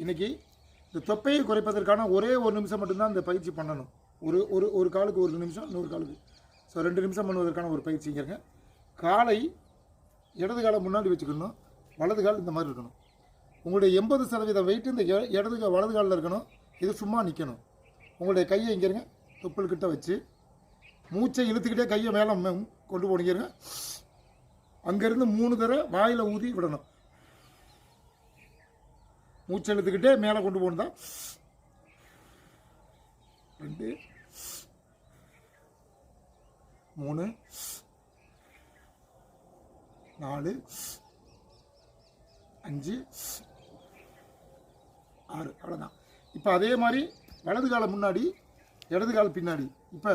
இன்றைக்கி இந்த தொப்பையை குறைப்பதற்கான ஒரே ஒரு நிமிஷம் மட்டும்தான் இந்த பயிற்சி பண்ணணும். ஒரு ஒரு ஒரு காலுக்கு ஒரு நிமிஷம், இன்னொரு காலுக்கு 2 நிமிஷம் பண்ணுவதற்கான ஒரு பயிற்சிங்கிறங்க. காலை இடது காலை முன்னாடி வச்சுக்கணும், வலது கால் இந்த மாதிரி இருக்கணும். உங்களுடைய 80% வெயிட் இந்த வலது காலில் இருக்கணும். இது சும்மா நிற்கணும். உங்களுடைய கையை இங்கே இருங்க, தொப்புள்கிட்ட வச்சு மூச்சை இழுத்துக்கிட்டே கையை மேலே கொண்டு போனீங்க. அங்கேருந்து 3 தடவை வாயில் ஊதி விடணும். மூச்சை இழுத்துக்கிட்டே மேலே கொண்டு போகணும் தான். 2 3 4 5 6 அவ்வளோதான். இப்போ அதே மாதிரி வலது காலை முன்னாடி, இடது கால் பின்னாடி. இப்போ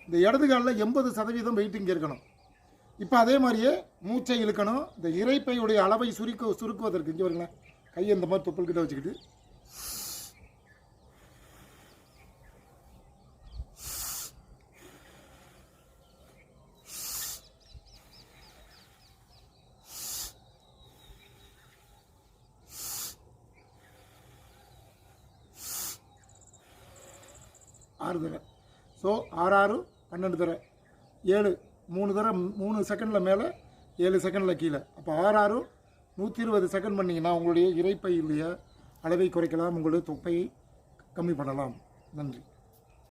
இந்த இடது காலில் 80% வெயிட் இங்கே இருக்கணும். இப்போ அதே மாதிரியே மூச்சை இழுக்கணும். இந்த இறைப்பையுடைய அளவை சுருக்குவதற்கு இங்கே வருங்களேன், கையை இந்த மாதிரி தொப்புள்கிட்ட வச்சுக்கிட்டு ஆறு தடவை. ஸோ 6 6 12 தடவை, 7 3 தடவை, 3 செகண்டில் மேலே 7 செகண்டில் கீழே. அப்போ 6 6 120 செகண்ட் பண்ணிங்கன்னா உங்களுடைய இறைப்பையுடைய அளவை குறைக்கலாம், உங்களுடைய தொப்பையை கம்மி பண்ணலாம். நன்றி.